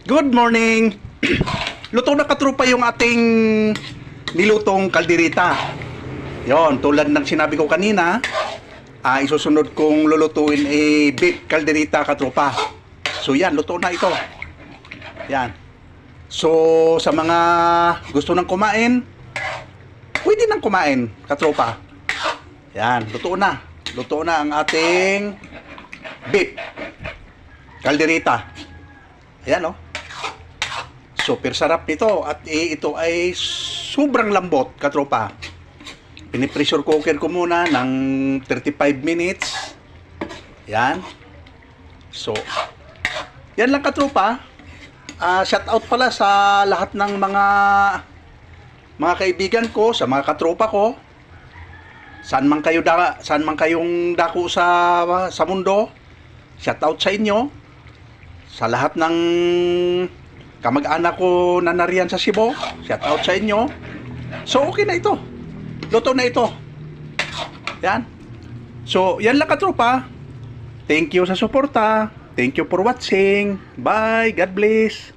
Good morning! Luto na katrupa yung ating nilutong kalderita. Yon, tulad ng sinabi ko kanina, isusunod kong lulutuin beef kalderita katrupa. So yan, luto na ito. Yan. So sa mga gusto nang kumain, pwede nang kumain katrupa. Yan, luto na. Luto na ang ating beef kalderita. Ayan, oh. Super sarap nito at ito ay sobrang lambot, katropa. Pinipressure cooker ko muna ng 35 minutes. Yan. So, yan lang, katropa. Shout out pala sa lahat ng mga kaibigan ko, sa mga katropa ko. Saan man kayong dako sa mundo. Shout out sa inyo. Sa lahat ng kamag-anak ko na nariyan sa Cebu, shout out sa inyo. So okay na ito. Luto na ito. Yan. So yan lang, katropa. Thank you sa suporta. Thank you for watching. Bye. God bless.